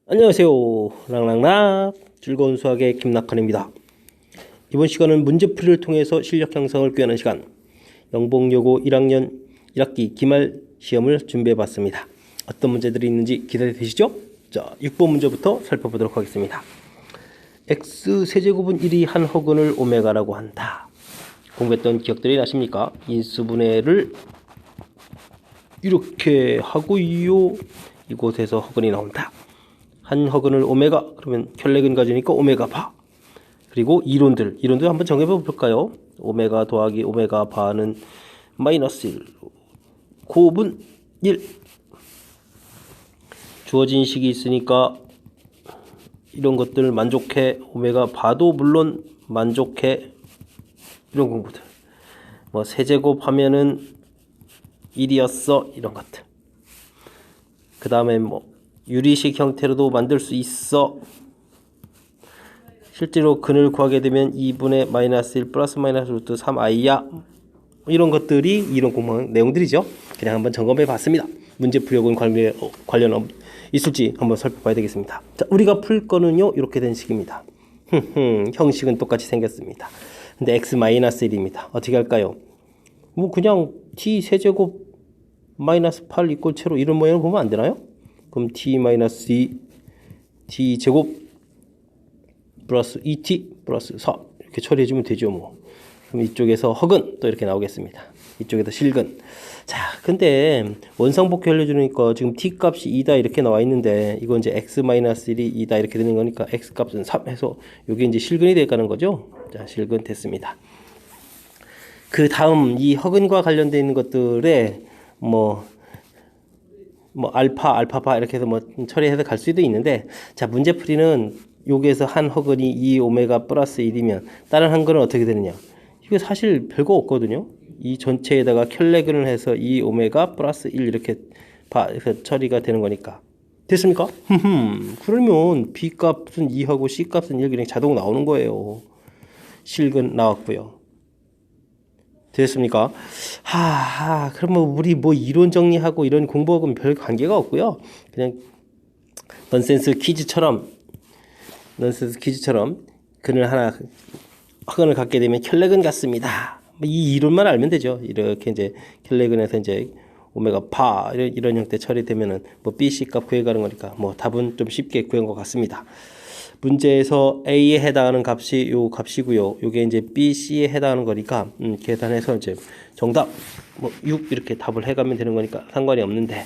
안녕하세요. 랑랑락 즐거운 수학의 김낙환입니다. 이번 시간은 문제풀이를 통해서 실력 향상을 꾀하는 시간, 영봉여고 1학년 1학기 기말 시험을 준비해 봤습니다. 어떤 문제들이 있는지 기대되시죠? 자, 6번 문제부터 살펴보도록 하겠습니다. x 세제곱은 1이 한 허근을 오메가라고 한다. 공부했던 기억들이 나십니까? 인수분해를 이렇게 하고요. 이곳에서 허근이 나온다. 한 허근을 오메가, 그러면 혈렉은 가지니까 오메가 바. 그리고 이론들 한번 정해봐 볼까요? 오메가 더하기 오메가 바는 마이너스 1, 곱은 1. 주어진 식이 있으니까 이런 것들 만족해. 오메가 바도 물론 만족해. 이런 공부들. 뭐 세제곱 하면은 1이었어. 이런 것들. 그 다음에 뭐 유리식 형태로도 만들 수 있어. 실제로 근을 구하게 되면 2분의 마이너스 1 플러스 마이너스 루트 3i야. 이런 것들이 이런 공부 내용들이죠. 그냥 한번 점검해 봤습니다. 문제 풀이하고는 관련 있을지 한번 살펴봐야 되겠습니다. 자, 우리가 풀 거는요, 이렇게 된 식입니다. 형식은 똑같이 생겼습니다. 근데 x-1입니다. 어떻게 할까요? 뭐 그냥 t 세제곱 마이너스 8 이꼴 채로 이런 모양을 보면 안 되나요? 그럼 t-2 t제곱 플러스 2t 플러스 4 이렇게 처리해주면 되죠. 뭐 그럼 이쪽에서 허근 또 이렇게 나오겠습니다. 이쪽에서 실근. 자, 근데 원상복귀 알려주니까 지금 t 값이 2다 이렇게 나와 있는데 이건 이제 x-1이 2다 이렇게 되는 거니까 x 값은 3 해서 이게 이제 실근이 돼가는 거죠. 자, 실근 됐습니다. 그 다음 이 허근과 관련되어 있는 것들에 뭐 알파파 이렇게 해서 뭐 처리해서 갈 수도 있는데, 자, 문제풀이는 여기에서 한 허근이 2 오메가 플러스 1이면 다른 한 근은 어떻게 되느냐? 이거 사실 별거 없거든요. 이 전체에다가 켤레근을 해서 2 오메가 플러스 1 이렇게 처리가 되는 거니까. 됐습니까? 그러면 B 값은 2하고 C 값은 1 그냥 자동 나오는 거예요. 실근 나왔고요. 됐습니까? 그러면 우리 뭐 이론 정리하고 이런 공부하고는 별 관계가 없고요. 그냥 넌센스 퀴즈처럼 근을 하나 허근을 갖게 되면 켤레근 같습니다. 이 이론만 알면 되죠. 이렇게 이제 켤레근에서 이제 오메가 파 이런 형태 처리되면은 뭐 BC 값 구해가는 거니까 뭐 답은 좀 쉽게 구한 것 같습니다. 문제에서 A에 해당하는 값이 요 값이고요. 요게 이제 B, C에 해당하는 거니까 계산해서 이제 정답 뭐 6 이렇게 답을 해가면 되는 거니까 상관이 없는데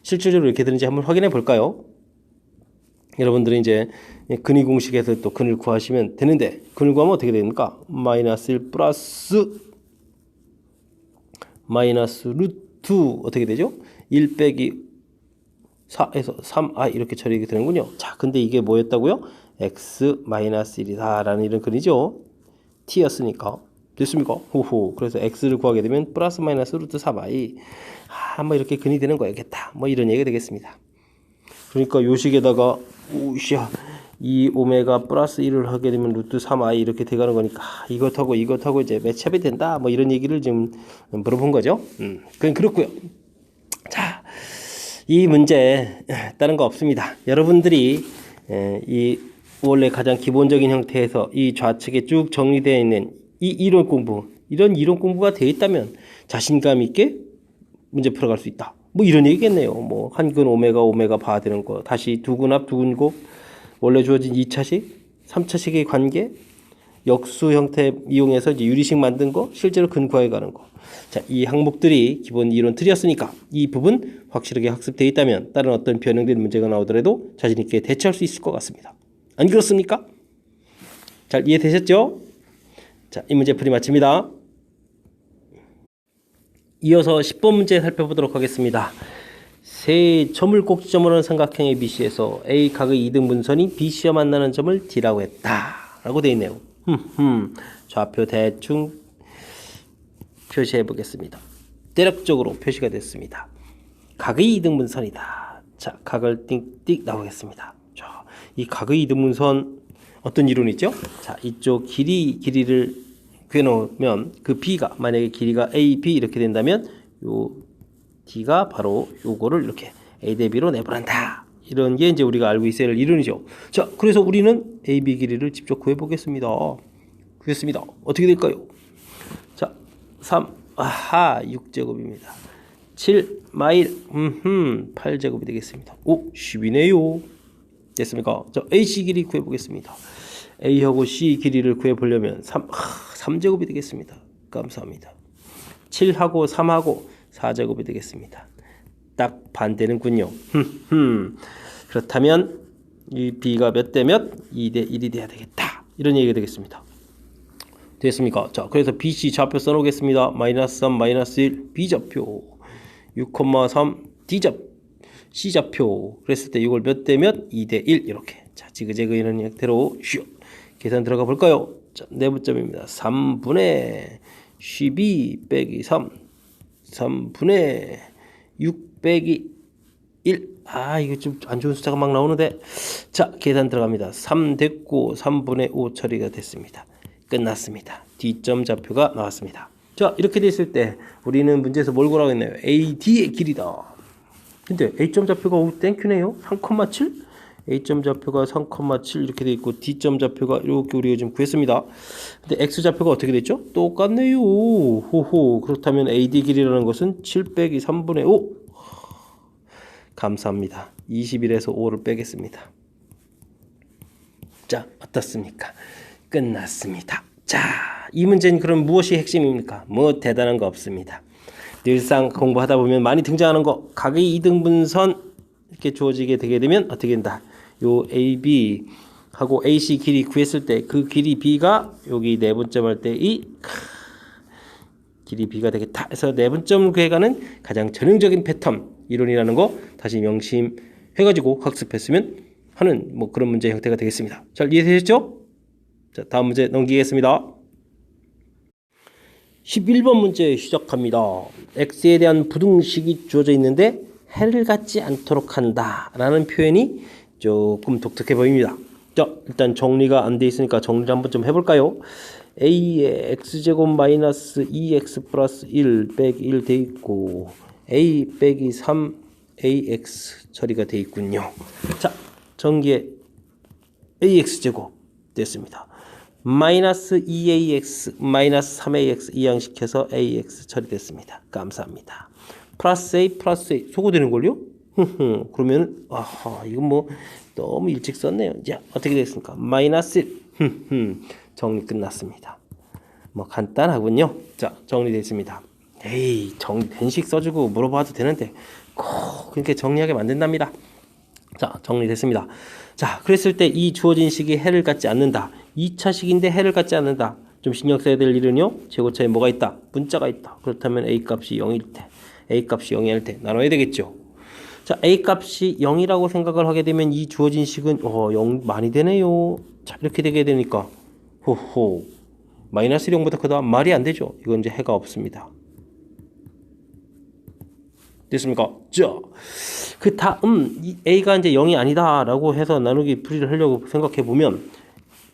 실질적으로 이렇게 되는지 한번 확인해 볼까요? 여러분들이 이제 근위 공식에서 또 근을 구하시면 되는데, 근을 구하면 어떻게 됩니까? 마이너스 1 플러스 마이너스 루트 어떻게 되죠? 1 빼기 4에서 3i 이렇게 처리가 되는군요. 자, 근데 이게 뭐였다고요? x-1이다 라는 이런 근이죠. t였으니까. 됐습니까? 호호. 그래서 x를 구하게 되면 플러스 마이너스 루트 3i. 뭐 이렇게 근이 되는 거야겠다. 뭐 이런 얘기가 되겠습니다. 그러니까 요 식에다가 오샤 2 오메가 플러스 1을 하게 되면 루트 3i 이렇게 돼가는 거니까 이것하고 이제 매치업이 된다. 뭐 이런 얘기를 지금 물어본 거죠. 그건 그렇고요. 자, 이 문제 다른 거 없습니다. 여러분들이 이 원래 가장 기본적인 형태에서 이 좌측에 쭉 정리되어 있는 이 이론 공부, 이런 이론 공부가 되어 있다면 자신감 있게 문제 풀어갈 수 있다. 뭐 이런 얘기겠네요. 뭐 한근 오메가 바 되는 거, 다시 두근 합 두근 곱, 원래 주어진 2차식, 3차식의 관계, 역수 형태 이용해서 이제 유리식 만든 거, 실제로 근 구해 가는 거. 자, 이 항목들이 기본 이론 틀이었으니까 이 부분 확실하게 학습되어 있다면 다른 어떤 변형된 문제가 나오더라도 자신 있게 대처할 수 있을 것 같습니다. 안 그렇습니까? 잘 이해되셨죠? 자, 이 문제 풀이 마칩니다. 이어서 10번 문제 살펴보도록 하겠습니다. 세 점을 꼭지점으로 하는 삼각형 ABC에서 A 각의 2등 분선이 BC와 만나는 점을 D라고 했다 라고 되어 있네요. 좌표 대충 표시해 보겠습니다. 대략적으로 표시가 됐습니다. 각의 2등분선이다. 자, 각을 띡띡 나오겠습니다. 자, 이 각의 2등분선 어떤 이론이죠? 자, 이쪽 길이를 그려놓으면 그 B가 만약에 길이가 AB 이렇게 된다면 요 D가 바로 요거를 이렇게 A 대 B로 내분한다. 이런 게 이제 우리가 알고 있어야 할 이론이죠. 자, 그래서 우리는 AB 길이를 직접 구해보겠습니다. 구했습니다. 어떻게 될까요? 자, 3, 아하, 6제곱입니다. 7, 마일, 8제곱이 되겠습니다. 오, 10이네요. 됐습니까? 자, AC 길이 구해보겠습니다. A하고 C 길이를 구해보려면 3제곱이 되겠습니다. 감사합니다. 7하고 3하고 4제곱이 되겠습니다. 딱 반대는군요. 그렇다면 이 B가 몇 대 몇? 2대 1이 돼야 되겠다. 이런 얘기가 되겠습니다. 됐습니까? 자, 그래서 BC 좌표 써놓겠습니다. 마이너스 3, 마이너스 1, B좌표 6,3, C좌표 그랬을 때 이걸 몇 대 몇? 2대 1 이렇게. 자, 지그재그 이런 형태로 슉 계산 들어가 볼까요? 자, 내분점입니다. 3분의 12 빼기 3 3분의 6 빼기 1 이거 좀 안 좋은 숫자가 막 나오는데 자, 계산 들어갑니다. 3 됐고 3분의 5 처리가 됐습니다. 끝났습니다. D점 좌표가 나왔습니다. 자, 이렇게 됐을 때 우리는 문제에서 뭘 구하라고 했나요? AD의 길이다. 근데 A점 좌표가 오 땡큐네요. 3,7 A점 좌표가 3,7 이렇게 돼 있고 D점 좌표가 이렇게 우리가 지금 구했습니다. 근데 X 좌표가 어떻게 됐죠? 똑같네요. 호호. 그렇다면 AD 길이라는 것은 7 빼기 3분의 5. 감사합니다. 21에서 5를 빼겠습니다. 자, 어떻습니까? 끝났습니다. 자, 이 문제는 그럼 무엇이 핵심입니까? 뭐 대단한 거 없습니다. 늘상 공부하다 보면 많이 등장하는 거 각의 이등분선 이렇게 주어지게 되게 되면 어떻게 된다? 요 AB 하고 AC 길이 구했을 때 그 길이 B가 여기 내분점 할 때 이 길이 B가 되겠다 해서 내분점 구해가는 가장 전형적인 패턴 이론이라는 거 다시 명심해가지고 학습했으면 하는 뭐 그런 문제 형태가 되겠습니다. 잘 이해되셨죠? 자, 다음 문제 넘기겠습니다. 11번 문제 시작합니다. X에 대한 부등식이 주어져 있는데 해를 갖지 않도록 한다 라는 표현이 조금 독특해 보입니다. 자, 일단 정리가 안 돼 있으니까 정리를 한번 좀 해볼까요? A에 X제곱 마이너스 2X 플러스 1 빼기 1 돼 있고 A 빼기 3AX 처리가 돼 있군요. 자, 전기에 AX제곱 됐습니다. 마이너스 2AX 마이너스 3AX 이항시켜서 AX 처리됐습니다. 감사합니다. 플러스 A 플러스 A 소거되는걸요? 그러면 이건 뭐 너무 일찍 썼네요. 자, 어떻게 됐습니까? 마이너스 1 정리 끝났습니다. 뭐 간단하군요. 자, 정리됐습니다. 에이, 정리된 식 써주고 물어봐도 되는데 꼭 그렇게 정리하게 만든답니다. 자, 정리됐습니다. 자, 그랬을 때 이 주어진 식이 해를 갖지 않는다. 2차 식인데 해를 갖지 않는다. 좀 신경 써야 될 일은요. 제곱차에 뭐가 있다? 문자가 있다. 그렇다면 A값이 0일 때, A값이 0이 할 때 나눠야 되겠죠. 자, A값이 0이라고 생각을 하게 되면 이 주어진 식은 0 많이 되네요. 자, 이렇게 되게 되니까 호호 마이너스 0보다 크다? 말이 안 되죠. 이건 이제 해가 없습니다. 됐습니까? 자, 그 다음 A가 이제 0이 아니다라고 해서 나누기 풀이를 하려고 생각해 보면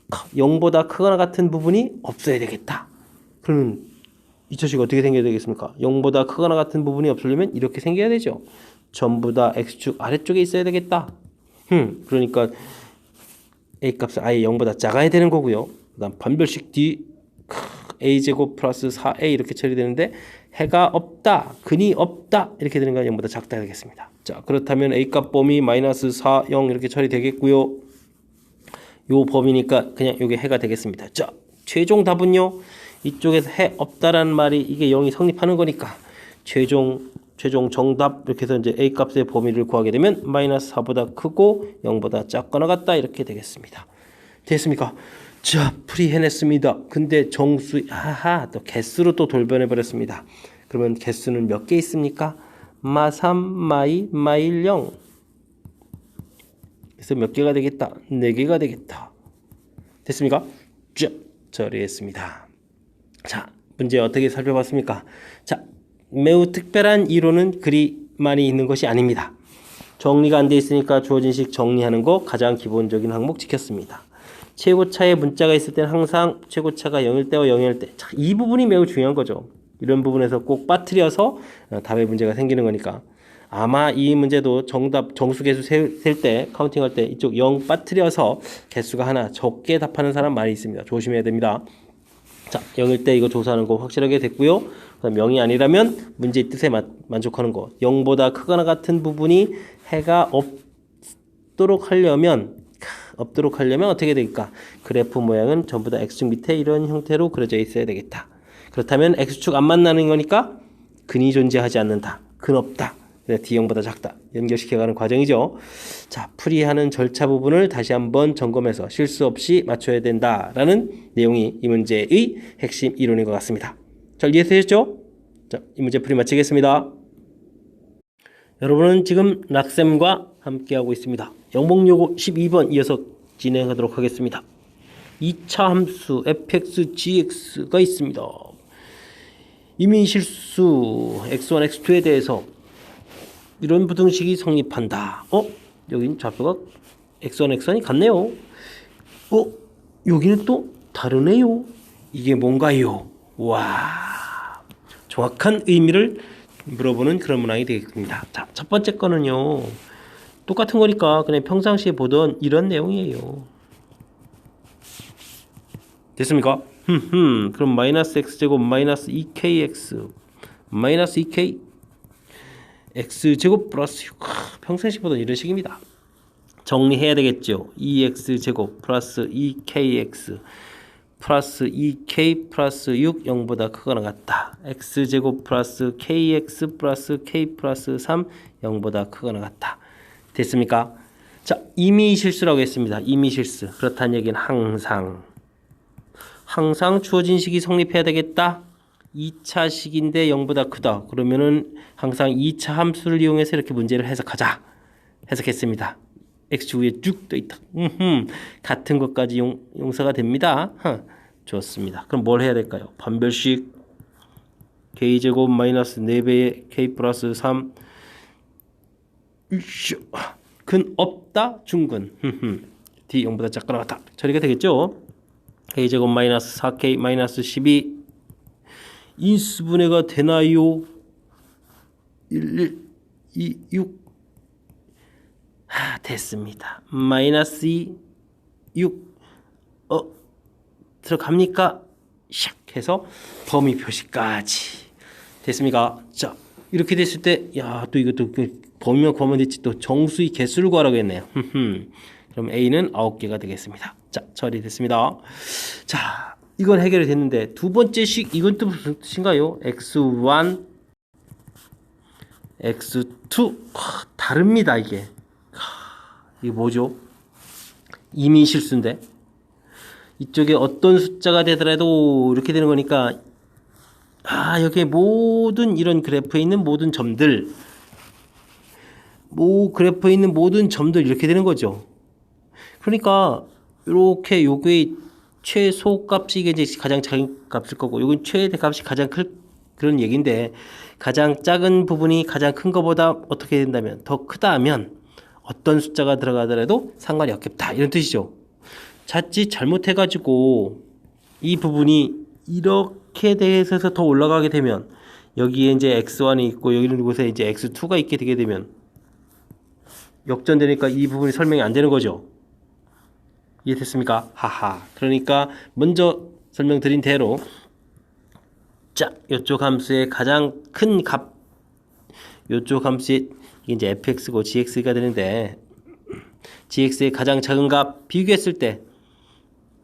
0보다 크거나 같은 부분이 없어야 되겠다. 그러면 이 처식이 어떻게 생겨야 되겠습니까? 0보다 크거나 같은 부분이 없으려면 이렇게 생겨야 되죠. 전부 다 X축 아래쪽에 있어야 되겠다. 그러니까 A값은 아예 0보다 작아야 되는 거고요. 그 다음 반별식 D A제곱 플러스 4A 이렇게 처리되는데 해가 없다, 근이 없다 이렇게 되는 건 0보다 작다 되겠습니다. 자, 그렇다면 A값 범위 마이너스 4, 0 이렇게 처리되겠고요. 요 범위니까 그냥 요게 해가 되겠습니다. 자, 최종 답은요. 이쪽에서 해 없다라는 말이 이게 0이 성립하는 거니까 최종 정답 이렇게 해서 이제 A값의 범위를 구하게 되면 마이너스 4보다 크고 0보다 작거나 같다 이렇게 되겠습니다. 됐습니까? 자, 풀이해냈습니다. 근데 정수 또 개수로 또 돌변해 버렸습니다. 그러면 개수는 몇 개 있습니까? 마3, 마2, 마1, 0. 그래서 몇 개가 되겠다? 4개가 되겠다. 됐습니까? 자, 처리했습니다. 자, 문제 어떻게 살펴봤습니까? 자, 매우 특별한 이론은 그리 많이 있는 것이 아닙니다. 정리가 안 돼 있으니까 주어진 식 정리하는 거 가장 기본적인 항목 지켰습니다. 최고차에 문자가 있을 때는 항상 최고차가 0일 때와 0일 때. 자, 이 부분이 매우 중요한 거죠. 이런 부분에서 꼭 빠뜨려서 답의 문제가 생기는 거니까 아마 이 문제도 정답 정수개수 셀 때 카운팅할 때 이쪽 0 빠뜨려서 개수가 하나 적게 답하는 사람 많이 있습니다. 조심해야 됩니다. 자, 0일 때 이거 조사하는 거 확실하게 됐고요. 그다음 0이 아니라면 문제의 뜻에 만족하는 거. 0보다 크거나 같은 부분이 해가 없도록 하려면 어떻게 될까? 그래프 모양은 전부 다 X축 밑에 이런 형태로 그려져 있어야 되겠다. 그렇다면 X축 안 만나는 거니까 근이 존재하지 않는다. 근 없다. D형보다 작다. 연결시켜가는 과정이죠. 자, 풀이하는 절차 부분을 다시 한번 점검해서 실수 없이 맞춰야 된다라는 내용이 이 문제의 핵심 이론인 것 같습니다. 잘 이해되셨죠? 자, 이 문제 풀이 마치겠습니다. 여러분은 지금 락쌤과 함께하고 있습니다. 영목요고 12번 이어서 진행하도록 하겠습니다. 2차 함수 fx, gx가 있습니다. 이민실수 x1, x2에 대해서 이런 부등식이 성립한다. 여긴 좌표가 x1, x1이 같네요. 여기는 또 다르네요. 이게 뭔가요? 와, 정확한 의미를 물어보는 그런 문항이 되겠습니다. 자, 첫 번째 거는요. 똑같은 거니까 그냥 평상시에 보던 이런 내용이에요. 됐습니까? 그럼 마이너스 x제곱 마이너스 2kx 마이너스 2k x제곱 플러스 6 평상시 보던 이런 식입니다. 정리해야 되겠죠. 2x제곱 플러스 2kx 플러스 2k 플러스 6 0보다 크거나 같다. x제곱 플러스 kx 플러스 k 플러스 3 0보다 크거나 같다. 됐습니까? 자, 임의실수라고 했습니다. 임의실수. 그렇다는 얘기는 항상 주어진 식이 성립해야 되겠다. 2차 식인데 0보다 크다. 그러면은 항상 2차 함수를 이용해서 이렇게 문제를 해석하자. 해석했습니다. x축 위에 쭉 떠 있다. 같은 것까지 용서가 됩니다. 좋습니다. 그럼 뭘 해야 될까요? 반별식 k제곱 마이너스 4배의 k 플러스 3 근 없다 중근 d 0보다 작거나 같다. 처리가 되겠죠? k제곱 마이너스 4k 마이너스 12 인수분해가 되나요? 1, 2, 6 됐습니다. 마이너스 2, 6 들어갑니까? 샥 해서 범위 표시까지 됐습니까? 자, 이렇게 됐을 때 또 이것도 범위만 구하면 됐지 또 정수의 개수를 구하라고 했네요. 그럼 A는 9개가 되겠습니다. 자, 처리됐습니다. 자, 이건 해결이 됐는데 두 번째 식 이건 또 무슨 뜻인가요? x1 x2 다릅니다. 이게 뭐죠? 이미 실수인데 이쪽에 어떤 숫자가 되더라도 이렇게 되는 거니까 여기에 모든 이런 그래프에 있는 모든 점들 그래프에 있는 모든 점들 이렇게 되는 거죠. 그러니까 이렇게 요게 최소 값이 이제 가장 작은 값일 거고 요건 최대 값이 가장 클 그런 얘기인데 가장 작은 부분이 가장 큰 것보다 어떻게 된다면 더 크다 하면 어떤 숫자가 들어가더라도 상관이 없겠다 이런 뜻이죠. 자칫 잘못해가지고 이 부분이 이렇게 돼서 더 올라가게 되면 여기에 이제 x1이 있고 여기 있는 곳에 이제 x2가 있게 되게 되면 역전되니까 이 부분이 설명이 안 되는 거죠. 이해됐습니까? 그러니까 먼저 설명드린 대로 자, 이쪽 함수의 가장 큰 값 이쪽 함수의 이제 fx고 gx가 되는데 gx의 가장 작은 값 비교했을 때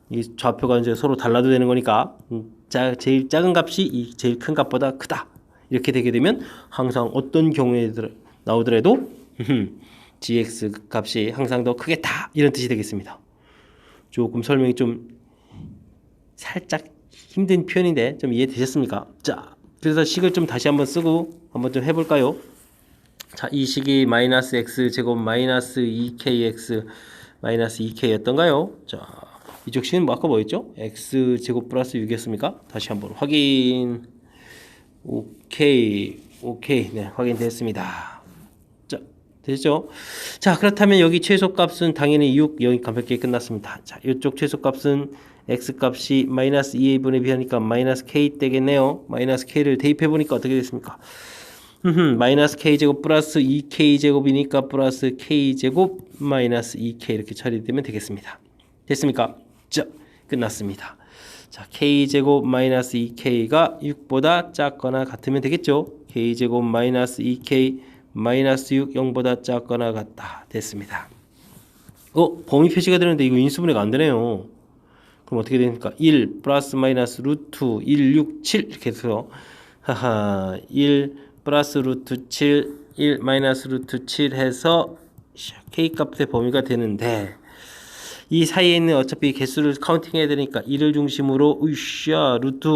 이 좌표가 이제 서로 달라도 되는 거니까 제일 작은 값이 이 제일 큰 값보다 크다 이렇게 되게 되면 항상 어떤 경우에 나오더라도 gx 값이 항상 더 크겠다 이런 뜻이 되겠습니다. 조금 설명이 좀 살짝 힘든 표현인데 좀 이해되셨습니까? 자, 그래서 식을 좀 다시 한번 쓰고 한번 좀 해볼까요? 자, 이 식이 마이너스 x 제곱 마이너스 2kx 마이너스 2k였던가요? 자, 이쪽 식은 뭐 아까 뭐였죠? x 제곱 플러스 6이었습니까? 다시 한번 확인. 오케이 네, 확인됐습니다. 자, 됐죠? 자, 그렇다면 여기 최소값은 당연히 6 여기 가볍게 끝났습니다. 자, 이쪽 최소값은 x값이 마이너스 2a분에 비하니까 마이너스 k 되겠네요. 마이너스 k를 대입해 보니까 어떻게 됐습니까? 마이너스 k제곱 플러스 2k제곱이니까 플러스 k제곱 마이너스 2k 이렇게 처리되면 되겠습니다. 됐습니까? 자, 끝났습니다. 자, k제곱 마이너스 2k가 6보다 작거나 같으면 되겠죠? k제곱 마이너스 2k 마이너스 6 0보다 작거나 같다. 됐습니다. 범위 표시가 되는데 이거 인수분해가 안 되네요. 그럼 어떻게 됩니까? 1 플러스 마이너스 루트 1, 6, 7 이렇게 해서 1 플러스 루트 7, 1 마이너스 루트 7 해서 k 값의 범위가 되는데 이 사이에 있는 어차피 개수를 카운팅 해야 되니까 1을 중심으로 루트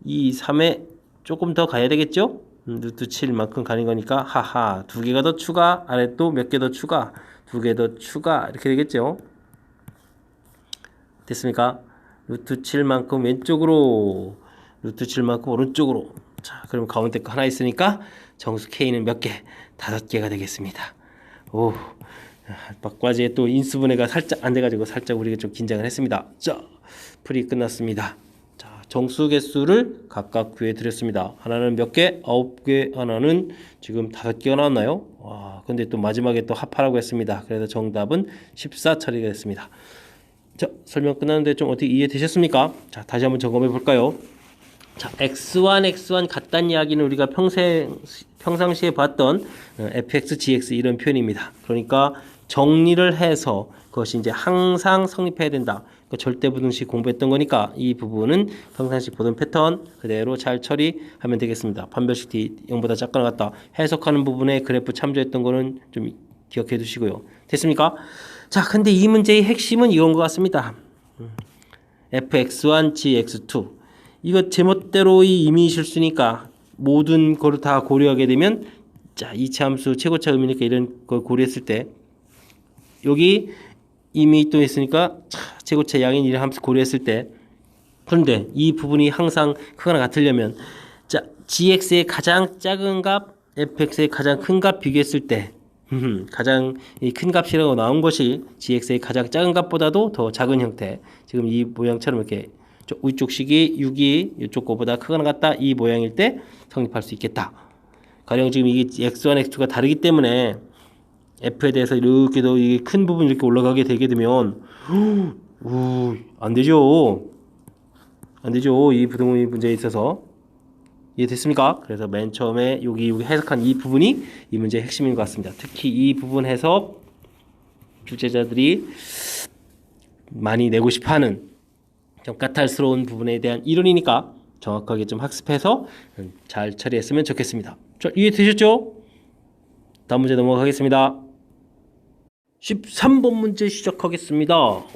2, 3에 조금 더 가야 되겠죠? 루트 7만큼 가는 거니까 두 개가 더 추가, 아래 또 몇 개 더 추가, 두 개 더 추가 이렇게 되겠죠? 됐습니까? 루트 7만큼 왼쪽으로, 루트 7만큼 오른쪽으로. 자, 그럼 가운데 거 하나 있으니까 정수 K는 몇 개? 5개가 되겠습니다. 오, 막바지에 또 인수분해가 살짝 안 돼가지고 살짝 우리가 좀 긴장을 했습니다. 자, 풀이 끝났습니다. 자, 정수 개수를 각각 구해드렸습니다. 하나는 몇 개? 9개, 하나는 지금 5개가 나왔나요? 와, 근데 또 마지막에 또 합하라고 했습니다. 그래서 정답은 14 처리가 됐습니다. 자, 설명 끝났는데 좀 어떻게 이해되셨습니까? 자, 다시 한번 점검해 볼까요? 자, x1 같다는 이야기는 우리가 평상시에 봤던 fx, gx 이런 표현입니다. 그러니까 정리를 해서 그것이 이제 항상 성립해야 된다. 그러니까 절대부등식 공부했던 거니까 이 부분은 평상시 보던 패턴 그대로 잘 처리하면 되겠습니다. 판별식 d 0보다 작거나 같다. 해석하는 부분에 그래프 참조했던 거는 좀 기억해 두시고요. 됐습니까? 자, 근데 이 문제의 핵심은 이건 것 같습니다. fx1, gx2 이거 제멋대로의 임의 실수니까 모든 거를 다 고려하게 되면 자, 이차함수 최고차 의미니까 이런 걸 고려했을 때 여기 임의 또 있으니까 최고차 양인 이런 함수 고려했을 때 그런데 이 부분이 항상 크거나 같으려면 자, gx의 가장 작은 값 fx의 가장 큰 값 비교했을 때 가장 큰 값이라고 나온 것이 gx의 가장 작은 값보다도 더 작은 형태 지금 이 모양처럼 이렇게 위쪽 식이 6이 이쪽 거보다 크거나 같다 이 모양일 때 성립할 수 있겠다. 가령 지금 이게 x1, x2가 다르기 때문에 f에 대해서 이렇게 더 큰 부분 이렇게 올라가게 되게 되면 안 되죠. 안 되죠. 이 부등호의 문제에 있어서 이해됐습니까? 그래서 맨 처음에 여기 해석한 이 부분이 이 문제의 핵심인 것 같습니다. 특히 이 부분 해석 출제자들이 많이 내고 싶어하는 좀 까탈스러운 부분에 대한 이론이니까 정확하게 좀 학습해서 잘 처리했으면 좋겠습니다. 자, 이해되셨죠? 다음 문제 넘어가겠습니다. 13번 문제 시작하겠습니다.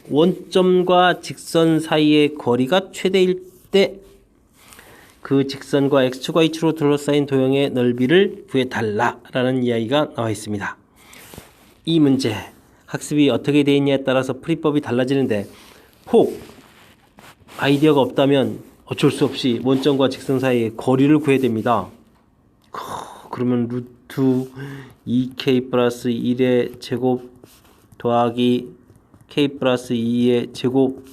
원점과 직선 사이의 거리가 최대일 때 그 직선과 x축과 h축으로 둘러싸인 도형의 넓이를 구해달라 라는 이야기가 나와 있습니다. 이 문제 학습이 어떻게 되어 있냐에 따라서 풀이법이 달라지는데 혹 아이디어가 없다면 어쩔 수 없이 원점과 직선 사이의 거리를 구해야 됩니다. 그러면 루트 2k 플러스 1의 제곱 더하기 k 플러스 2의 제곱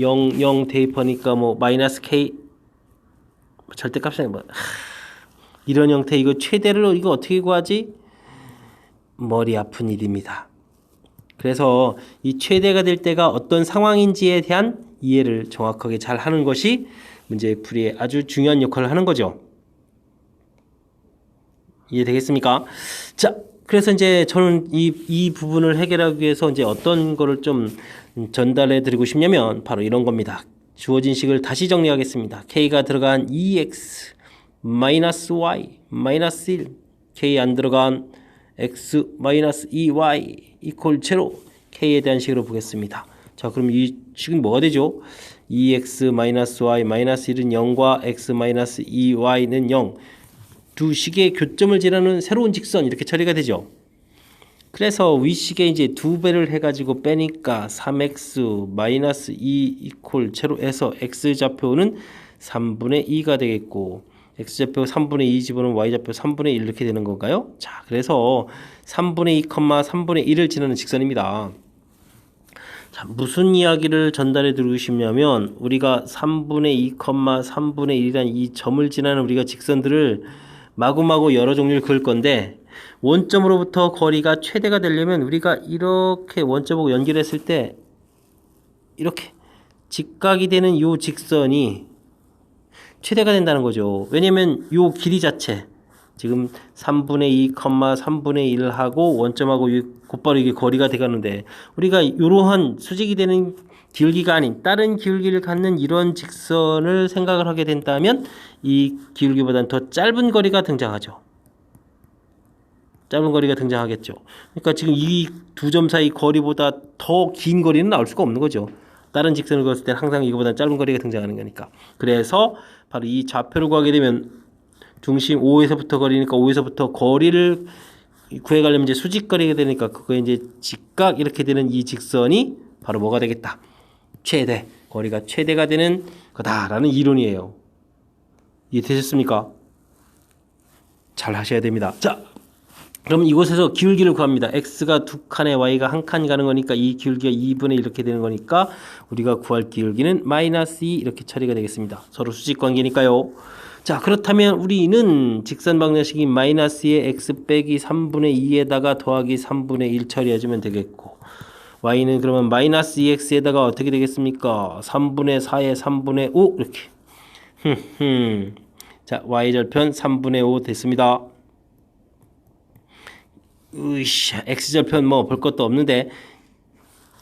0 대입하니까 뭐 마이너스 k 절대값이 뭐 이런 형태 이거 최대를 이거 어떻게 구하지? 머리 아픈 일입니다. 그래서 이 최대가 될 때가 어떤 상황인지에 대한 이해를 정확하게 잘 하는 것이 문제의 풀이에 아주 중요한 역할을 하는 거죠. 이해되겠습니까? 자, 그래서 이제 저는 이 부분을 해결하기 위해서 이제 어떤 거를 좀 전달해 드리고 싶냐면 바로 이런 겁니다. 주어진 식을 다시 정리하겠습니다. k가 들어간 2x 마이너스 y 마이너스 1 k 안 들어간 x 마이너스 2y 이퀄 제로 k에 대한 식으로 보겠습니다. 자, 그럼 이 식은 뭐가 되죠? 2x 마이너스 y 마이너스 1은 0과 x 마이너스 2y는 0 두 식의 교점을 지나는 새로운 직선 이렇게 처리가 되죠. 그래서 위식에 이제 2배를 해가지고 빼니까 3x 마이너스 2 이퀄 제로에서 x좌표는 3분의 2가 되겠고 x좌표 3분의 2 집어넣으면 y좌표 3분의 1 이렇게 되는 건가요? 자, 그래서 3분의 2, 3분의 1을 지나는 직선입니다. 자, 무슨 이야기를 전달해 드리고 싶냐면 우리가 3분의 2, 3분의 1이라는 이 점을 지나는 우리가 직선들을 마구마구 여러 종류를 그을 건데 원점으로부터 거리가 최대가 되려면 우리가 이렇게 원점하고 연결했을 때 이렇게 직각이 되는 요 직선이 최대가 된다는 거죠. 왜냐면 요 길이 자체 지금 3분의 2, 3분의 1하고 원점하고 곧바로 이게 거리가 돼가는데 우리가 이러한 수직이 되는 기울기가 아닌 다른 기울기를 갖는 이런 직선을 생각을 하게 된다면 이 기울기보다는 더 짧은 거리가 등장하죠. 짧은 거리가 등장하겠죠. 그러니까 지금 이 두 점 사이 거리보다 더 긴 거리는 나올 수가 없는 거죠. 다른 직선을 그었을 때 항상 이거보다 짧은 거리가 등장하는 거니까. 그래서 바로 이 좌표를 구하게 되면 중심 O에서부터 거리니까 O에서부터 거리를 구해가려면 이제 수직거리가 되니까 그거 이제 직각 이렇게 되는 이 직선이 바로 뭐가 되겠다. 최대. 거리가 최대가 되는 거다라는 이론이에요. 이해되셨습니까? 잘 하셔야 됩니다. 자, 그럼 이곳에서 기울기를 구합니다. x가 두 칸에 y가 한 칸 가는 거니까 이 기울기가 2분의 이렇게 되는 거니까 우리가 구할 기울기는 마이너스 2 이렇게 처리가 되겠습니다. 서로 수직 관계니까요. 자, 그렇다면 우리는 직선 방정식인 마이너스의 x 빼기 3분의 2에다가 더하기 3분의 1 처리해주면 되겠고 y는 그러면 마이너스 2x에다가 어떻게 되겠습니까? 3분의 4에 3분의 5 이렇게 자, y절편 3분의 5 됐습니다. 으이씨, x절편 뭐 볼 것도 없는데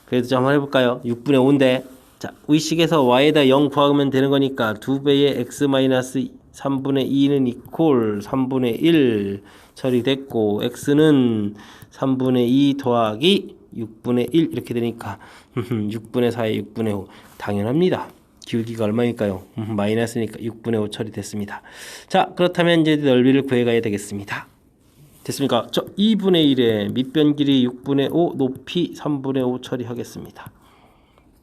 그래도 좀 한번 해볼까요? 6분의 5인데 자, 의식에서 y에다 0 구하면 되는 거니까 2배의 x 마이너스 3분의 2는 이퀄 3분의 1 처리됐고 x는 3분의 2 더하기 6분의 1 이렇게 되니까 6분의 4에 6분의 5 당연합니다. 기울기가 얼마일까요? 마이너스니까 6분의 5 처리됐습니다. 자, 그렇다면 이제 넓이를 구해가야 되겠습니다. 됐습니까? 저 2분의 1에 밑변 길이 6분의 5 높이 3분의 5 처리하겠습니다.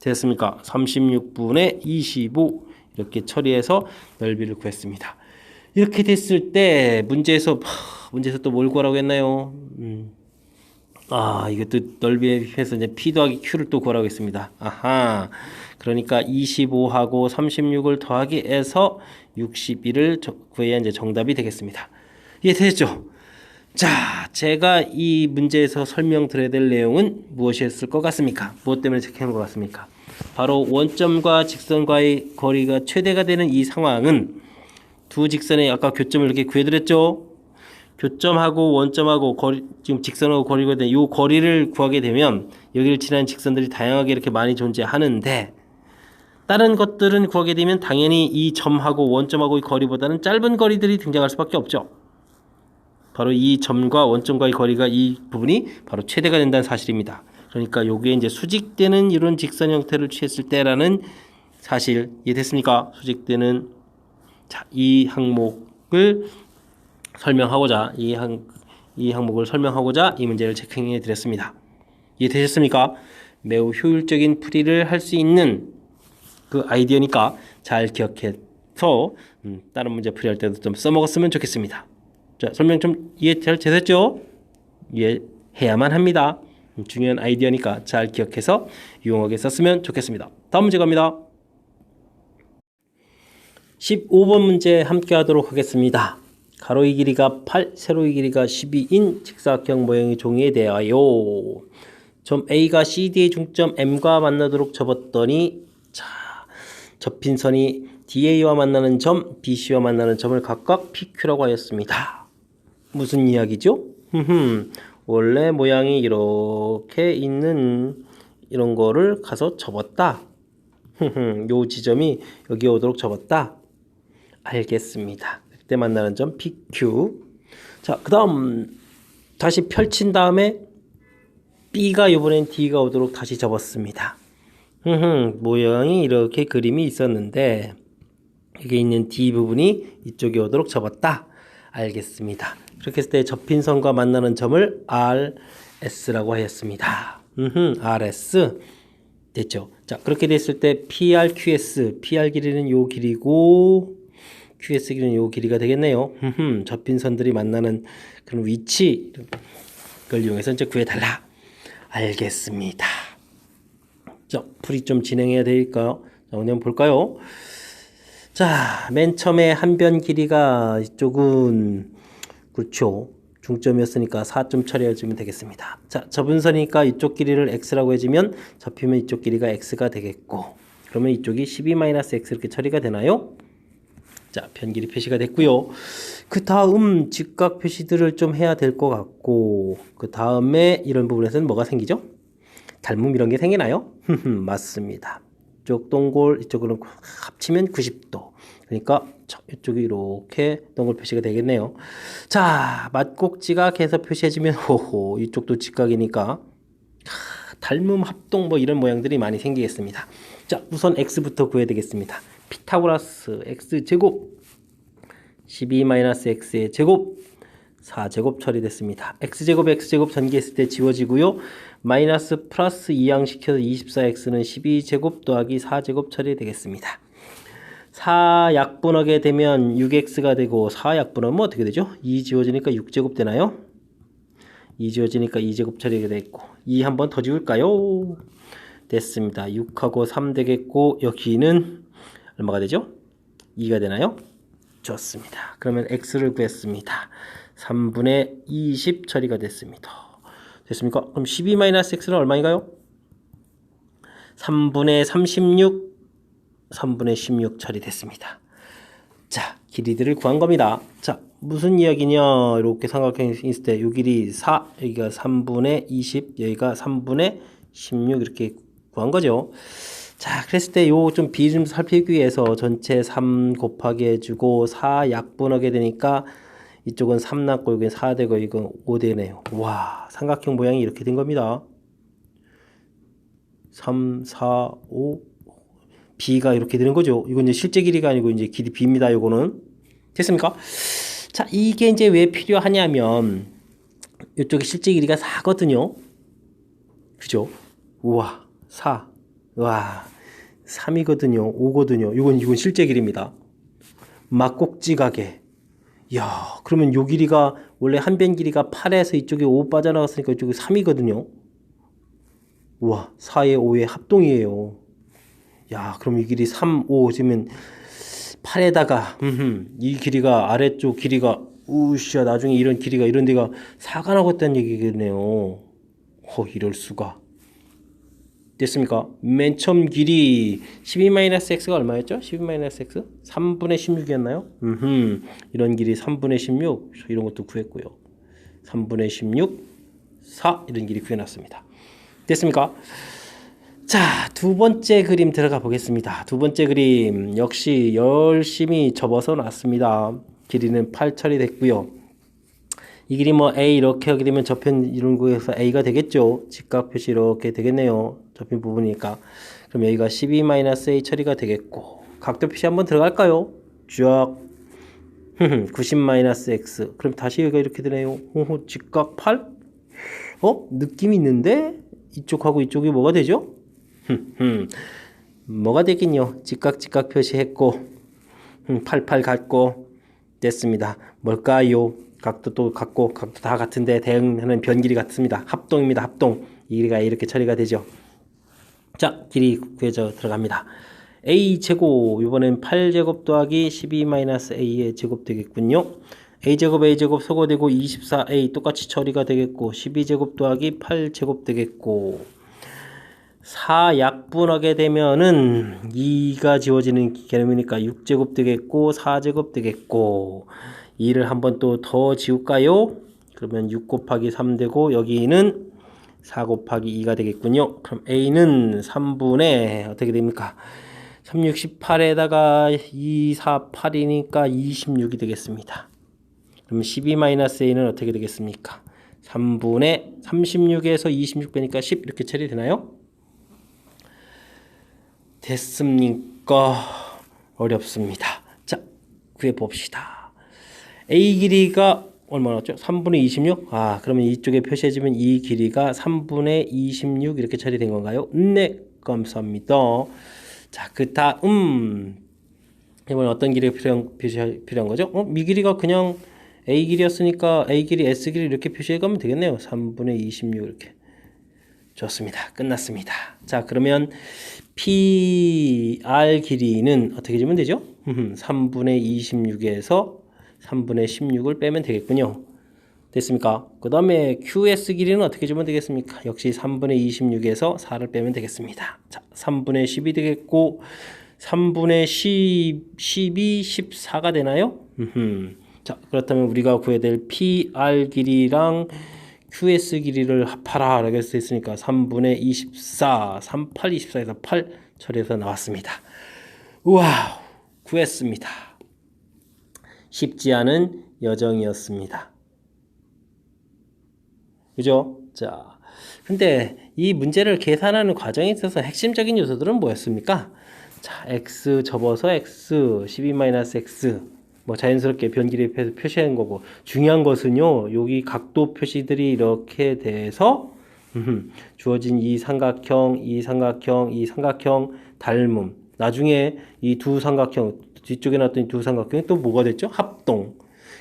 됐습니까? 36분의 25 이렇게 처리해서 넓이를 구했습니다. 이렇게 됐을 때 문제에서 또 뭘 구하라고 했나요? 이것도 넓이에서 이제 P 더하기 Q를 또 구하라고 했습니다. 아하. 그러니까 25하고 36을 더하기 해서 61을 구해야 이제 정답이 되겠습니다. 이해되셨죠? 자, 제가 이 문제에서 설명드려야 될 내용은 무엇이었을 것 같습니까? 무엇 때문에 체크한 것 같습니까? 바로 원점과 직선과의 거리가 최대가 되는 이 상황은 두 직선의 아까 교점을 이렇게 구해드렸죠? 교점하고 원점하고 지금 직선하고 거리가 된 이 거리를 구하게 되면 여기를 지나는 직선들이 다양하게 이렇게 많이 존재하는데 다른 것들은 구하게 되면 당연히 이 점하고 원점하고의 거리보다는 짧은 거리들이 등장할 수밖에 없죠. 바로 이 점과 원점과의 거리가 이 부분이 바로 최대가 된다는 사실입니다. 그러니까 여기에 이제 수직되는 이런 직선 형태를 취했을 때라는 사실 이해됐습니까? 수직되는 자, 이 항목을 설명하고자 이 항목을 설명하고자 이 문제를 체크해 드렸습니다. 이해되셨습니까? 매우 효율적인 풀이를 할 수 있는 그 아이디어니까 잘 기억해서 다른 문제 풀이할 때도 좀 써먹었으면 좋겠습니다. 자, 설명 좀 이해 잘 되셨죠? 이해해야만 합니다. 중요한 아이디어니까 잘 기억해서 유용하게 썼으면 좋겠습니다. 다음 문제 갑니다. 15번 문제 함께 하도록 하겠습니다. 가로의 길이가 8, 세로의 길이가 12인 직사각형 모양의 종이에 대하여 점 A가 CD의 중점 M과 만나도록 접었더니 자, 접힌 선이 DA와 만나는 점, BC와 만나는 점을 각각 PQ라고 하였습니다. 무슨 이야기죠? 원래 모양이 이렇게 있는 이런 거를 가서 접었다. 요 지점이 여기 오도록 접었다. 알겠습니다. 그때 만나는 점 PQ. 자, 그 다음 다시 펼친 다음에 B가 이번엔 D가 오도록 다시 접었습니다. 모양이 이렇게 그림이 있었는데 여기 있는 D 부분이 이쪽에 오도록 접었다. 알겠습니다. 그렇게 했을 때 접힌 선과 만나는 점을 RS라고 하였습니다. RS 됐죠. 자, 그렇게 됐을 때 PR, QS, PR 길이는 요 길이고 QS 길이는 요 길이가 되겠네요. 접힌 선들이 만나는 그런 위치 그걸 이용해서 이제 구해달라. 알겠습니다. 자, 풀이 좀 진행해야 될까요? 자, 오늘 한번 볼까요? 자, 맨 처음에 한 변 길이가 이쪽은 그렇죠. 중점이었으니까 4점 처리해주면 되겠습니다. 자, 접은선이니까 이쪽 길이를 x라고 해주면 접히면 이쪽 길이가 x가 되겠고, 그러면 이쪽이 12-x 이렇게 처리가 되나요? 자, 변길이 표시가 됐고요. 그 다음 직각 표시들을 좀 해야 될 것 같고, 그 다음에 이런 부분에서는 뭐가 생기죠? 닮음 이런 게 생기나요? 맞습니다. 이쪽 동골, 이쪽으로 합치면 90도. 그러니까 이쪽이 이렇게 동글 표시가 되겠네요. 자, 맞곡지각해서 표시해주면 호호, 이쪽도 직각이니까 닮음 합동 뭐 이런 모양들이 많이 생기겠습니다. 자, 우선 x부터 구해야 되겠습니다. 피타고라스 x제곱 12-x의 제곱 4제곱 처리됐습니다. x제곱 전개했을 때 지워지고요. 마이너스 플러스 2항시켜서 24x는 12제곱 더하기 4제곱 처리되겠습니다. 4약분하게 되면 6x가 되고 4약분하면 어떻게 되죠? 2 지워지니까 6제곱 되나요? 2 지워지니까 2제곱 처리가 되겠고 2 한 번 더 지울까요? 됐습니다. 6하고 3 되겠고 여기는 얼마가 되죠? 2가 되나요? 좋습니다. 그러면 x를 구했습니다. 3분의 20 처리가 됐습니다. 됐습니까? 그럼 12-x는 얼마인가요? 3분의 36 3분의 16 처리됐습니다. 자, 길이들을 구한 겁니다. 자, 무슨 이야기냐 이렇게 삼각형 있을 때 요 길이 4, 여기가 3분의 20, 여기가 3분의 16 이렇게 구한 거죠. 자, 그랬을 때 요 좀 비율 좀 살피기 위해서 전체 3 곱하기 해주고 4 약분하게 되니까 이쪽은 3 남고 여기는 4 되고 이건 5 되네요. 와, 삼각형 모양이 이렇게 된 겁니다. 3, 4, 5 b가 이렇게 되는 거죠. 이건 이제 실제 길이가 아니고 이제 길이 b입니다. 요거는 됐습니까? 자, 이게 이제 왜 필요하냐면 이쪽에 실제 길이가 4거든요. 그죠? 우와, 4. 와, 3이거든요. 5거든요. 이건 실제 길이입니다. 막곡지각에. 야, 그러면 요 길이가 원래 한 변 길이가 8에서 이쪽에 5 빠져나갔으니까 이쪽에 3이거든요. 우와, 4에 5의 합동이에요. 야, 그럼 이 길이 3, 5 지면 8에다가 이 길이가 아래쪽 길이가 우씨야 나중에 이런 길이가 이런 데가 4가 나겠다는 얘기겠네요. 이럴 수가. 됐습니까? 맨 처음 길이 12-x가 얼마였죠? 12-x? 3분의 16이었나요? 이런 길이 3분의 16 이런 것도 구했고요. 3분의 16 4 이런 길이 구해놨습니다. 됐습니까? 자, 두 번째 그림 들어가 보겠습니다. 두 번째 그림 역시 열심히 접어서 놨습니다. 길이는 8 처리됐고요. 이 길이 뭐 A 이렇게 하게 되면 저편 이런 거에서 A가 되겠죠. 직각 표시 이렇게 되겠네요. 접힌 부분이니까. 그럼 여기가 12-A 처리가 되겠고 각도 표시 한번 들어갈까요? 쫙 90-x 그럼 다시 여기가 이렇게 되네요. 직각 8? 느낌이 있는데 이쪽하고 이쪽이 뭐가 되죠? 뭐가 되긴요. 직각 표시했고 88 같고 됐습니다. 뭘까요? 각도도 같고 각도 다 같은데 대응하는 변길이 같습니다. 합동입니다. 합동. 이 길이가 이렇게 처리가 되죠. 자, 길이 구해져 들어갑니다. a제곱 이번엔 8제곱 더하기 12-a의 제곱 되겠군요. a제곱 소거되고 24a 똑같이 처리가 되겠고 12제곱 더하기 8제곱 되겠고 4 약분하게 되면은 2가 지워지는 개념이니까 6제곱 되겠고 4제곱 되겠고 2를 한번 또 더 지울까요? 그러면 6 곱하기 3 되고 여기는 4 곱하기 2가 되겠군요. 그럼 a는 3분의 어떻게 됩니까? 3, 6, 18에다가 2, 4, 8이니까 26이 되겠습니다. 그럼 12-a는 어떻게 되겠습니까? 3분의 36에서 26 빼니까 10 이렇게 처리되나요? 됐습니까? 어렵습니다. 자, 구해봅시다. A 길이가 얼마 나왔죠? 3분의 26? 그러면 이쪽에 표시해주면 이 길이가 3분의 26 이렇게 처리된 건가요? 네, 감사합니다. 자, 그 다음 이번에 어떤 길이가 필요한 거죠? 이 길이가 그냥 A 길이였으니까 A 길이, S 길이 이렇게 표시해가면 되겠네요. 3분의 26 이렇게. 좋습니다. 끝났습니다. 자, 그러면 PR 길이는 어떻게 주면 되죠? 3분의 26에서 3분의 16을 빼면 되겠군요. 됐습니까? 그 다음에 QS 길이는 어떻게 주면 되겠습니까? 역시 3분의 26에서 4를 빼면 되겠습니다. 자, 3분의 10이 되겠고 3분의 10이 14가 되나요? 자, 그렇다면 우리가 구해야 될 PR 길이랑 QS 길이를 합하라 라고 했으니까 3분의 24, 38, 24에서 8 처리해서 나왔습니다. 우와, 구했습니다. 쉽지 않은 여정이었습니다. 그죠? 자, 근데 이 문제를 계산하는 과정에 있어서 핵심적인 요소들은 뭐였습니까? 자, x 접어서 x, 12-x 뭐 자연스럽게 변기를 표시한 거고, 중요한 것은요, 여기 각도 표시들이 이렇게 돼서 주어진 이 삼각형, 이 삼각형, 이 삼각형 닮음. 나중에 이 두 삼각형, 뒤쪽에 나왔던 이 두 삼각형이 또 뭐가 됐죠? 합동.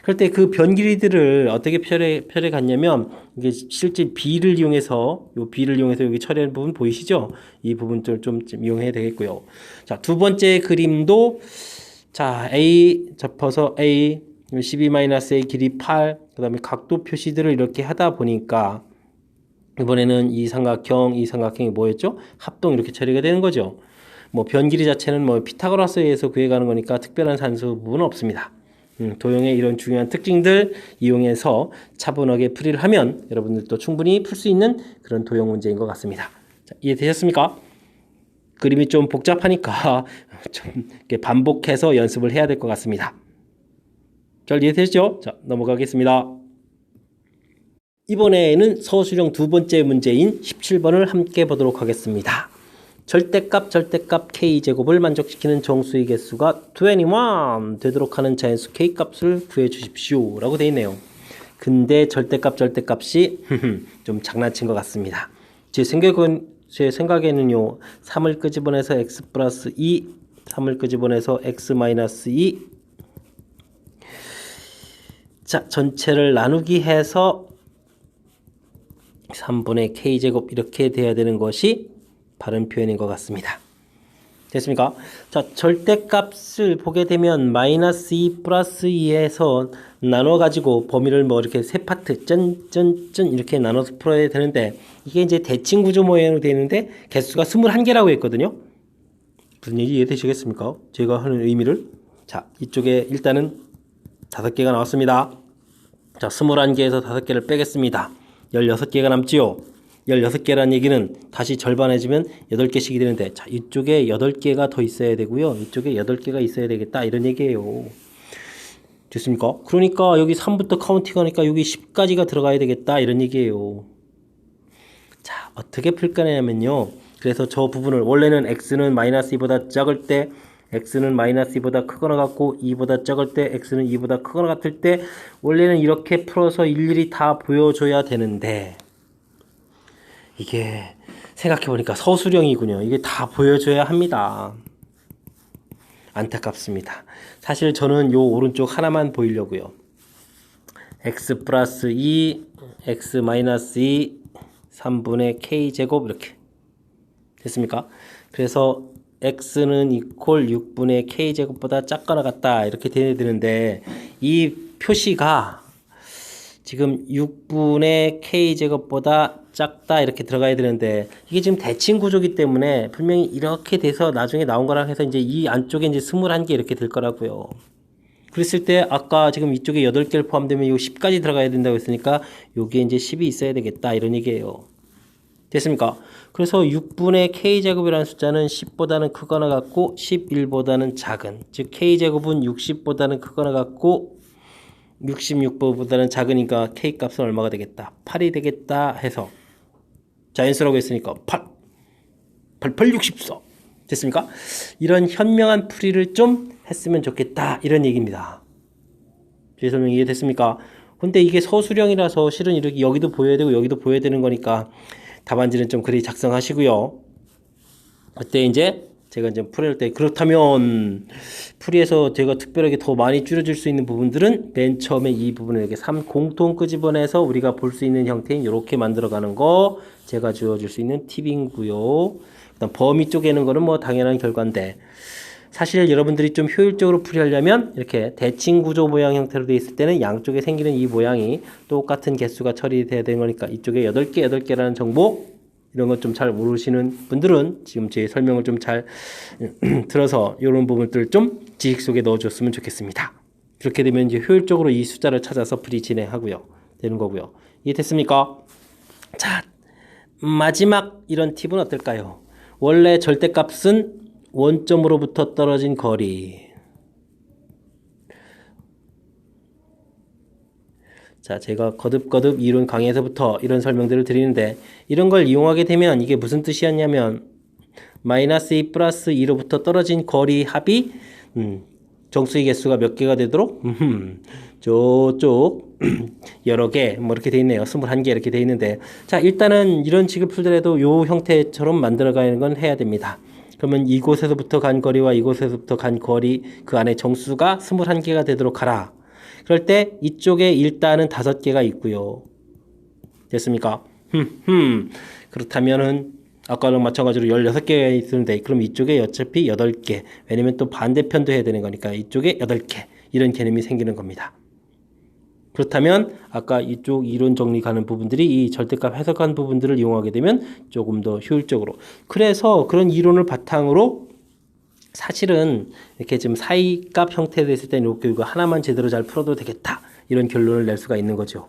그럴 때 그 변길이들을 어떻게 표해 갔냐면, 이게 실제 B를 이용해서, 요 B를 이용해서 여기 처리하는 부분 보이시죠? 이 부분들 좀 이용해야 되겠고요. 자, 두 번째 그림도, 자, A 접어서 A, 12-A 길이 8, 그 다음에 각도 표시들을 이렇게 하다 보니까, 이번에는 이 삼각형이 뭐였죠? 합동 이렇게 처리가 되는 거죠. 뭐 변 길이 자체는 뭐 피타고라스에 의해서 구해가는 거니까 특별한 산수 부분은 없습니다. 도형의 이런 중요한 특징들 이용해서 차분하게 풀이를 하면 여러분들도 충분히 풀 수 있는 그런 도형 문제인 것 같습니다. 자, 이해되셨습니까? 그림이 좀 복잡하니까 좀 이렇게 반복해서 연습을 해야 될 것 같습니다. 잘 이해되시죠? 자, 넘어가겠습니다. 이번에는 서술형 두 번째 문제인 17번을 함께 보도록 하겠습니다. 절대값 k제곱을 만족시키는 정수의 개수가 21 되도록 하는 자연수 k값을 구해 주십시오 라고 되어 있네요. 근데 절대값이 좀 장난친 것 같습니다. 제 생각에는요, 3을 끄집어내서 x 플러스 2, 3을 끄집어내서 x 마이너스 2, 자, 전체를 나누기 해서 3분의 k제곱 이렇게 돼야 되는 것이 바른 표현인 것 같습니다. 됐습니까? 자, 절대값을 보게 되면 마이너스 2 플러스 2에서 나눠가지고 범위를 뭐 이렇게 세 파트 짠 이렇게 나눠서 풀어야 되는데, 이게 이제 대칭 구조 모양으로 되어 있는데 개수가 21개라고 했거든요. 무슨 얘기 이해되시겠습니까? 제가 하는 의미를. 자, 이쪽에 일단은 5개가 나왔습니다. 자, 21개에서 5개를 빼겠습니다. 16개가 남지요. 16개란 얘기는 다시 절반해주면 8개씩이 되는데, 자, 이쪽에 8개가 더 있어야 되고요. 이쪽에 8개가 있어야 되겠다. 이런 얘기예요. 됐습니까? 그러니까 여기 3부터 카운팅 하니까 여기 10까지가 들어가야 되겠다. 이런 얘기예요. 자, 어떻게 풀 거냐면요. 그래서 저 부분을 원래는 x는 마이너스 2보다 작을 때, x는 마이너스 2보다 크거나 같고 2보다 작을 때, x는 2보다 크거나 같을 때 원래는 이렇게 풀어서 일일이 다 보여줘야 되는데, 이게 생각해보니까 서술형이군요. 이게 다 보여줘야 합니다. 안타깝습니다. 사실 저는 요 오른쪽 하나만 보이려고요. x 플러스 2, x 마이너스 2, 3분의 k제곱 이렇게 됐습니까? 그래서 x는 이퀄 6분의 k제곱보다 작거나 같다 이렇게 돼야 되는데, 이 표시가 지금 6분의 k제곱보다 작다 이렇게 들어가야 되는데, 이게 지금 대칭 구조기 때문에 분명히 이렇게 돼서 나중에 나온 거랑 해서 이제 이 안쪽에 이제 21개 이렇게 될 거라고요. 그랬을 때 아까 지금 이쪽에 8개를 포함되면 이 10까지 들어가야 된다고 했으니까 여기에 이제 10이 있어야 되겠다 이런 얘기예요. 됐습니까? 그래서 6분의 k제곱이라는 숫자는 10보다는 크거나 같고 11보다는 작은, 즉 k제곱은 60보다는 크거나 같고 66보다는 작으니까 k값은 얼마가 되겠다? 8이 되겠다 해서 자연수라고 했으니까 8, 64 됐습니까? 이런 현명한 풀이를 좀 했으면 좋겠다 이런 얘기입니다. 제 설명 이해됐습니까? 근데 이게 서술형이라서 실은 이렇게 여기도 보여야 되고 여기도 보여야 되는 거니까 답안지는 좀 그리 작성하시고요. 그때 이제 제가 이제 풀이할 때, 그렇다면 풀이에서 제가 특별하게 더 많이 줄여줄 수 있는 부분들은 맨 처음에 이 부분을 이렇게 3 공통 끄집어내서 우리가 볼 수 있는 형태인 이렇게 만들어가는 거 제가 주어줄 수 있는 팁이고요. 그다음 범위 쪼개는 거는 뭐 당연한 결과인데, 사실 여러분들이 좀 효율적으로 풀이하려면 이렇게 대칭 구조 모양 형태로 되어 있을 때는 양쪽에 생기는 이 모양이 똑같은 개수가 처리돼야 되는 거니까 이쪽에 8개, 8개라는 정보 이런 것 좀 잘 모르시는 분들은 지금 제 설명을 좀 잘 들어서 이런 부분들 좀 지식 속에 넣어줬으면 좋겠습니다. 그렇게 되면 이제 효율적으로 이 숫자를 찾아서 풀이 진행하고요. 되는 거고요. 이해됐습니까? 자, 마지막 이런 팁은 어떨까요? 원래 절대값은 원점으로부터 떨어진 거리. 자, 제가 거듭거듭 이론 강의에서부터 이런 설명들을 드리는데 이런 걸 이용하게 되면 이게 무슨 뜻이었냐면 마이너스 2 플러스 2로부터 떨어진 거리 합이 정수의 개수가 몇 개가 되도록 저쪽 여러 개 뭐 이렇게 돼 있네요. 21개 이렇게 돼 있는데 자, 일단은 이런 식을 풀더라도 요 형태처럼 만들어 가는 건 해야 됩니다. 그러면 이곳에서부터 간 거리와 이곳에서부터 간 거리 그 안에 정수가 21개가 되도록 하라. 그럴 때 이쪽에 일단은 5개가 있고요. 됐습니까? 그렇다면은 아까랑 마찬가지로 16개가 있는데 그럼 이쪽에 어차피 8개. 왜냐면 또 반대편도 해야 되는 거니까 이쪽에 8개. 이런 개념이 생기는 겁니다. 그렇다면 아까 이쪽 이론 정리 가는 부분들이 이 절대값 해석한 부분들을 이용하게 되면 조금 더 효율적으로. 그래서 그런 이론을 바탕으로 사실은 이렇게 지금 사이값 형태로 됐을 때는 이렇게 이거 하나만 제대로 잘 풀어도 되겠다. 이런 결론을 낼 수가 있는 거죠.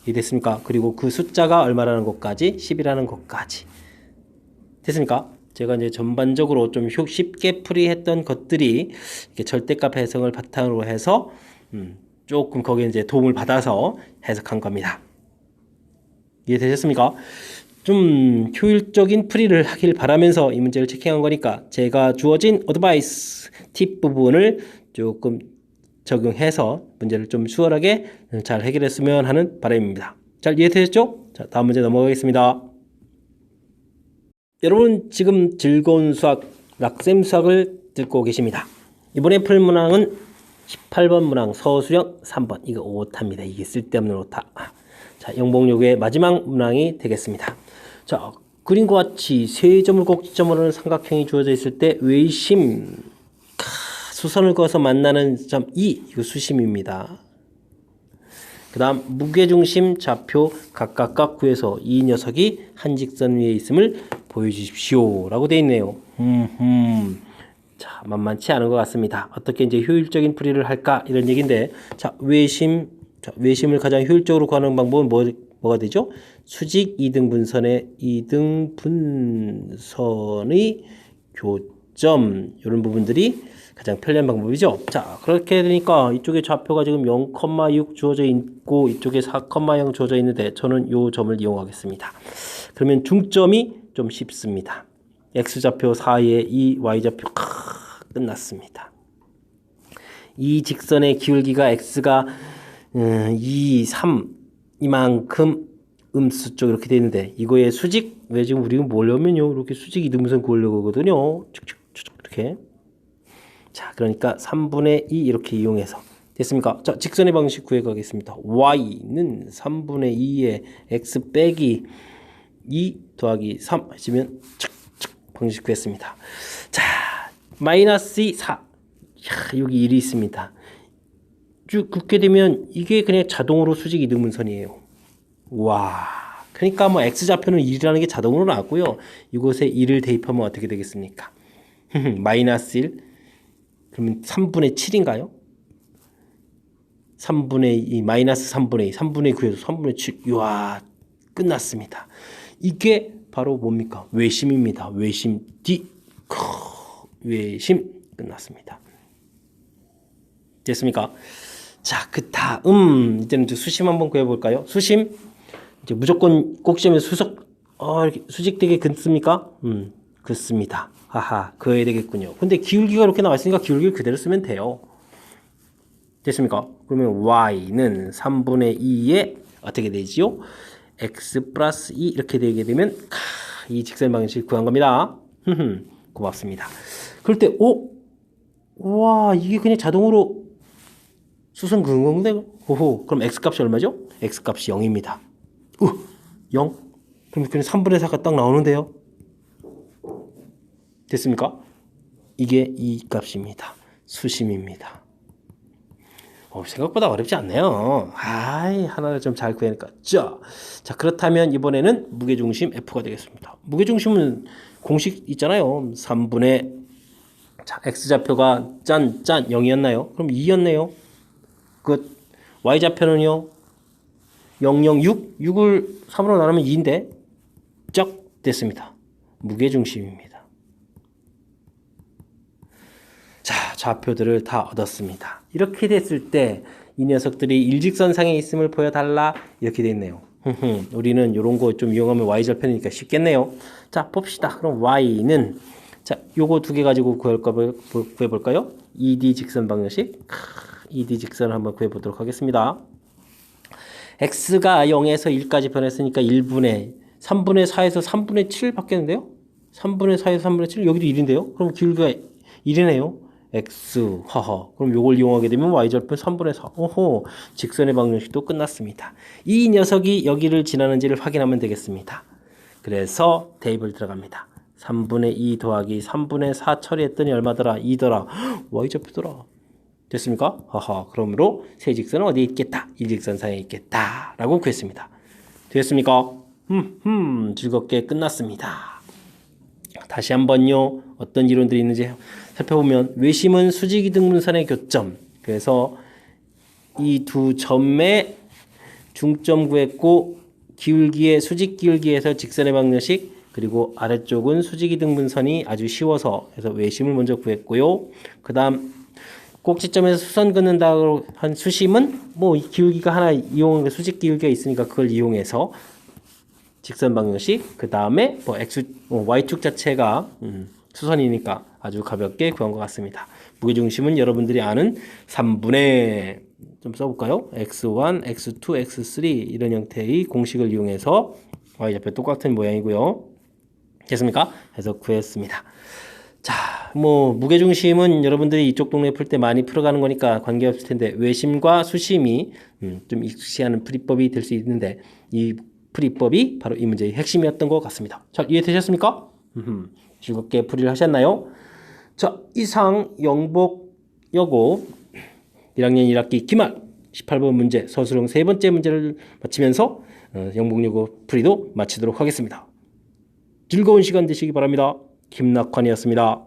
이해됐습니까? 그리고 그 숫자가 얼마라는 것까지 10이라는 것까지. 됐습니까? 제가 이제 전반적으로 좀 쉽게 풀이했던 것들이 이렇게 절대값 해석을 바탕으로 해서 조금 거기에 이제 도움을 받아서 해석한 겁니다. 이해되셨습니까? 좀 효율적인 풀이를 하길 바라면서 이 문제를 체킹한 거니까 제가 주어진 어드바이스 팁 부분을 조금 적용해서 문제를 좀 수월하게 잘 해결했으면 하는 바람입니다. 잘 이해되셨죠? 자, 다음 문제 넘어가겠습니다. 여러분 지금 즐거운 수학, 락쌤 수학을 듣고 계십니다. 이번에 풀 문항은 18번 문항 서술형 3번. 이거 오타입니다. 이게 쓸데없는 오타. 자, 영복요구의 마지막 문항이 되겠습니다. 자, 그림과 같이 세 점을 꼭지점으로 하는 삼각형이 주어져 있을 때 외심 수선을 그어서 만나는 점 E, 이거 수심입니다. 그 다음 무게중심 좌표 각각 구해서 이 녀석이 한 직선 위에 있음을 보여주십시오 라고 되어 있네요. 자, 만만치 않은 것 같습니다. 어떻게 이제 효율적인 풀이를 할까 이런 얘기인데 자, 외심을 가장 효율적으로 구하는 방법은 뭐가 되죠? 수직 이등분선의 교점 이런 부분들이 가장 편리한 방법이죠. 자, 그렇게 되니까 이쪽에 좌표가 지금 0,6 주어져 있고 이쪽에 4,0 주어져 있는데 저는 이 점을 이용하겠습니다. 그러면 중점이 좀 쉽습니다. x좌표 사이에 이 y좌표 끝났습니다. 이 직선의 기울기가 x가 2, 3 이만큼 음수 쪽 이렇게 되어 있는데 이거의 수직 왜 지금 우리가 뭐려면요 이렇게 수직 이등분선 구하려고 하거든요. 쭉쭉쭉 이렇게. 자, 그러니까 3분의 2 이렇게 이용해서 됐습니까? 자, 직선의 방식 구해 가겠습니다. y는 3분의 2에 x 빼기 2 더하기 3 하시면 방식 구했습니다. 자, 마이너스 2, 4. 여기 1이 있습니다. 쭉 긋게 되면 이게 그냥 자동으로 수직 이등분선이에요. 와, 그러니까 뭐 x좌표는 1이라는 게 자동으로 나왔고요. 이곳에 1을 대입하면 어떻게 되겠습니까? 마이너스 1. 그러면 3분의 7인가요? 3분의 2, 마이너스 3분의 2, 3분의 9에서 3분의 7. 이야, 끝났습니다. 이게 바로 뭡니까? 외심입니다. 외심 D. 외심 끝났습니다. 됐습니까? 자, 그 다음 이제는 수심 한번 구해볼까요? 수심 이제 무조건 꼭지점에 이렇게 수직되게 긋습니까? 긋습니다. 하하, 그어야 되겠군요. 근데 기울기가 이렇게 나와 있으니까 기울기를 그대로 쓰면 돼요. 됐습니까? 그러면 y는 3분의 2에 어떻게 되지요? x 플러스 2 이렇게 되게 되면 이 직선 방식 구한 겁니다. 고맙습니다. 그럴 때 와, 이게 그냥 자동으로 수선 그은 건데 오호, 그럼 x값이 얼마죠? x값이 0입니다. 0? 그럼 그냥 3분의 4가 딱 나오는데요. 됐습니까? 이게 이 값입니다. 수심입니다. 생각보다 어렵지 않네요. 하나를 좀 잘 구해니까. 자, 그렇다면 이번에는 무게중심 F가 되겠습니다. 무게중심은 공식 있잖아요. 3분의 자, X좌표가 짠 0이었나요? 그럼 2였네요. 끝. Y좌표는요? 0, 0, 6. 6을 3으로 나누면 2인데 쩍 됐습니다. 무게중심입니다. 자, 좌표들을 다 얻었습니다. 이렇게 됐을 때 이 녀석들이 일직선상에 있음을 보여달라 이렇게 돼 있네요. 우리는 이런 거 좀 이용하면 Y절편이니까 쉽겠네요. 자, 봅시다. 그럼 Y는 자, 요거 두 개 가지고 구해볼까요? 2D 직선 방정식. 2D 직선을 한번 구해보도록 하겠습니다. X가 0에서 1까지 변했으니까 1분의 3분의 4에서 3분의 7 바뀌었는데요. 3분의 4에서 3분의 7 여기도 1인데요. 그럼 길이가 1이네요. X 그럼 요걸 이용하게 되면 Y절편 3분의 4 직선의 방정식도 끝났습니다. 이 녀석이 여기를 지나는지를 확인하면 되겠습니다. 그래서 대입을 들어갑니다. 3분의 2 더하기 3분의 4 처리했더니 얼마더라? 2더라. Y좌표더라. 됐습니까? 그러므로 세 직선은 어디에 있겠다? 일직선상에 있겠다 라고 구했습니다. 됐습니까? 즐겁게 끝났습니다. 다시 한번요. 어떤 이론들이 있는지 살펴보면 외심은 수직이등분선의 교점. 그래서 이 두 점의 중점 구했고 기울기의 수직 기울기에서 직선의 방정식 그리고 아래쪽은 수직이등분선이 아주 쉬워서 해서 외심을 먼저 구했고요. 그 다음 꼭지점에서 수선 긋는다고 한 수심은 뭐 기울기가 하나 이용한 수직 기울기가 있으니까 그걸 이용해서 직선 방정식 그 다음에 뭐 Y축 자체가 수선이니까 아주 가볍게 구한 것 같습니다. 무게중심은 여러분들이 아는 3분의 좀 써볼까요? X1, X2, X3 이런 형태의 공식을 이용해서 Y좌표 똑같은 모양이고요. 됐습니까? 해서 구했습니다. 자, 뭐 무게중심은 여러분들이 이쪽 동네 풀 때 많이 풀어가는 거니까 관계없을 텐데 외심과 수심이 좀 익숙시하는 풀이법이 될 수 있는데 이 풀이법이 바로 이 문제의 핵심이었던 것 같습니다. 자, 이해되셨습니까? 즐겁게 풀이를 하셨나요? 자, 이상 영복여고 1학년 1학기 기말 18번 문제 서술형 세 번째 문제를 마치면서 영복여고 풀이도 마치도록 하겠습니다. 즐거운 시간 되시기 바랍니다. 김낙환이었습니다.